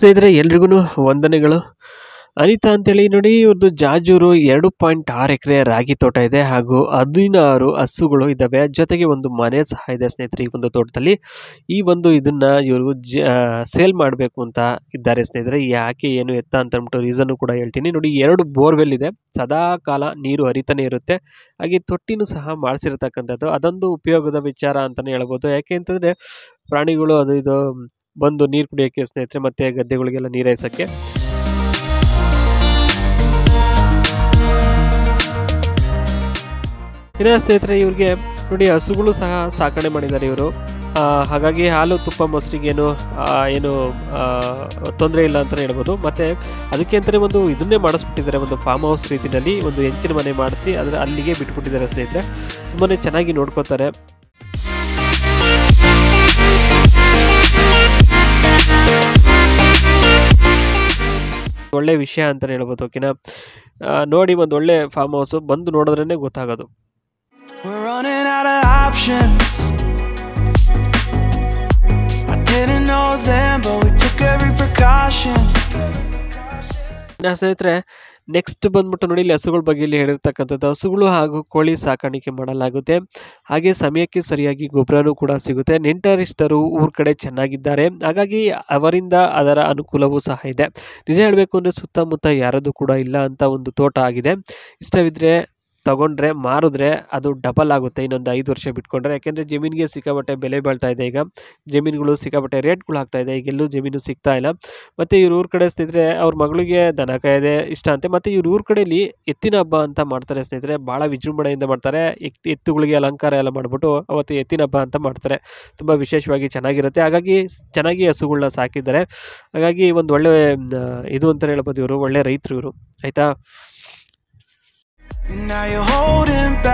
ಸ್ನೇಹಿತರೆ ಎಲ್ರಿಗೂ ವಂದನೆಗಳು. ಅನಿತಾ ಅಂತೇಳಿ ನೋಡಿ, ಇವ್ರದ್ದು ಜಾಜೂರು 2.6 ಎಕರೆ ರಾಗಿ ತೋಟ ಇದೆ ಹಾಗೂ 16 ಹಸುಗಳು ಇದ್ದಾವೆ. ಜೊತೆಗೆ ಒಂದು ಮನೆ ಸಹ ಇದೆ ಸ್ನೇಹಿತರೆ ಈ ಒಂದು ತೋಟದಲ್ಲಿ. ಈ ಒಂದು ಇದನ್ನ ಇವರು ಸೇಲ್ ಮಾಡಬೇಕು ಅಂತ ಇದ್ದಾರೆ ಸ್ನೇಹಿತರೆ. ಯಾಕೆ ಏನು ಎತ್ತ ಅಂತ ಅಂದ್ಬಿಟ್ಟು ರೀಸನ್ನು ಕೂಡ ಹೇಳ್ತೀನಿ. ನೋಡಿ, 2 ಬೋರ್ವೆಲ್ ಇದೆ, ಸದಾ ಕಾಲ ನೀರು ಹರಿತಾನೆ ಇರುತ್ತೆ. ಹಾಗೆ ತೊಟ್ಟಿನೂ ಸಹ ಮಾಡಿಸಿರ್ತಕ್ಕಂಥದ್ದು. ಅದೊಂದು ಉಪಯೋಗದ ವಿಚಾರ ಅಂತಲೇ ಹೇಳ್ಬೋದು. ಯಾಕೆ ಅಂತಂದರೆ ಪ್ರಾಣಿಗಳು ಅದು ಇದು ಬಂದು ನೀರು ಕುಡಿಯೋಕ್ಕೆ ಸ್ನೇಹಿತರೆ, ಮತ್ತು ಗದ್ದೆಗಳಿಗೆಲ್ಲ ನೀರು ಹಾಯಿಸೋಕ್ಕೆ. ಇನ್ನು ಸ್ನೇಹಿತರೆ ಇವ್ರಿಗೆ ನೋಡಿ, ಹಸುಗಳು ಸಹ ಸಾಕಣೆ ಮಾಡಿದ್ದಾರೆ ಇವರು. ಹಾಗಾಗಿ ಹಾಲು ತುಪ್ಪ ಮೊಸರಿಗೇನು ಏನು ತೊಂದರೆ ಇಲ್ಲ ಅಂತಲೇ ಹೇಳ್ಬೋದು. ಮತ್ತು ಅದಕ್ಕೆ ಅಂತಲೇ ಒಂದು ಇದನ್ನೇ ಮಾಡಿಸ್ಬಿಟ್ಟಿದ್ದಾರೆ, ಒಂದು ಫಾರ್ಮ್ ಹೌಸ್ ರೀತಿಯಲ್ಲಿ ಒಂದು ಹೆಂಚಿನ ಮನೆ ಮಾಡಿಸಿ ಅದರ ಅಲ್ಲಿಗೆ ಬಿಟ್ಬಿಟ್ಟಿದ್ದಾರೆ ಸ್ನೇಹಿತರೆ. ತುಂಬಾ ಚೆನ್ನಾಗಿ ನೋಡ್ಕೋತಾರೆ. ಒಳ್ಳೆ ವಿಷಯ ಅಂತಲೇ ಹೇಳ್ಬೋದು. ಓಕೆನಾ, ನೋಡಿ, ಒಂದು ಒಳ್ಳೆ ಫಾರ್ಮ್ ಹೌಸು ಬಂದು ನೋಡಿದ್ರೇ ಗೊತ್ತಾಗೋದು. ಸ್ನೇಹಿತರೆ ನೆಕ್ಸ್ಟ್ ಬಂದ್ಬಿಟ್ಟು ನೋಡಿ, ಇಲ್ಲಿ ಹಸುಗಳ ಬಗ್ಗೆ ಇಲ್ಲಿ ಹೇಳಿರ್ತಕ್ಕಂಥದ್ದು, ಹಸುಗಳು ಹಾಗೂ ಕೋಳಿ ಸಾಕಾಣಿಕೆ ಮಾಡಲಾಗುತ್ತೆ. ಹಾಗೆ ಸಮಯಕ್ಕೆ ಸರಿಯಾಗಿ ಗೊಬ್ಬರನೂ ಕೂಡ ಸಿಗುತ್ತೆ. ನೆಂಟರಿಷ್ಟರು ಊರ ಕಡೆ ಚೆನ್ನಾಗಿದ್ದಾರೆ, ಹಾಗಾಗಿ ಅವರಿಂದ ಅದರ ಅನುಕೂಲವೂ ಸಹ ಇದೆ. ನಿಜ ಹೇಳಬೇಕು ಅಂದರೆ ಸುತ್ತಮುತ್ತ ಯಾರದು ಕೂಡ ಇಲ್ಲ ಅಂತ ಒಂದು ತೋಟ ಆಗಿದೆ. ಇಷ್ಟವಿದ್ದರೆ ತಗೊಂಡ್ರೆ ಮಾರಿದ್ರೆ ಅದು ಡಬಲ್ ಆಗುತ್ತೆ ಇನ್ನೊಂದು 5 ವರ್ಷ ಬಿಟ್ಕೊಂಡ್ರೆ. ಯಾಕೆಂದರೆ ಜಮೀನಿಗೆ ಸಿಕ್ಕಾಪಟ್ಟೆ ಬೆಲೆ ಬಾಳ್ತಾ ಇದೆ. ಈಗ ಜಮೀನುಗಳು ಸಿಕ್ಕಾಪಟ್ಟೆ ರೇಟ್ಗಳು ಆಗ್ತಾ ಇದೆ. ಈಗ ಎಲ್ಲೂ ಜಮೀನು ಸಿಗ್ತಾ ಇಲ್ಲ. ಮತ್ತು ಇವ್ರ ಊರ ಕಡೆ ಸ್ನೇಹಿತರೆ ಅವ್ರ ಮಗಳಿಗೆ ದನ ಕಾಯೋದೆ ಇಷ್ಟ ಅಂತೆ. ಮತ್ತು ಇವ್ರ ಊರ ಕಡೆಯಲ್ಲಿ ಎತ್ತಿನ ಹಬ್ಬ ಅಂತ ಮಾಡ್ತಾರೆ ಸ್ನೇಹಿತರೆ. ಭಾಳ ವಿಜೃಂಭಣೆಯಿಂದ ಮಾಡ್ತಾರೆ. ಎತ್ತುಗಳಿಗೆ ಅಲಂಕಾರ ಎಲ್ಲ ಮಾಡಿಬಿಟ್ಟು ಅವತ್ತು ಎತ್ತಿನ ಹಬ್ಬ ಅಂತ ಮಾಡ್ತಾರೆ. ತುಂಬ ವಿಶೇಷವಾಗಿ ಚೆನ್ನಾಗಿರುತ್ತೆ. ಹಾಗಾಗಿ ಚೆನ್ನಾಗಿ ಹಸುಗಳನ್ನ ಸಾಕಿದ್ದಾರೆ. ಹಾಗಾಗಿ ಒಂದು ಒಳ್ಳೆ ಇದು ಅಂತಲೇ ಹೇಳ್ಬೋದು. ಇವರು ಒಳ್ಳೆ ರೈತರು ಇವರು, ಆಯಿತಾ. Now you're holding back.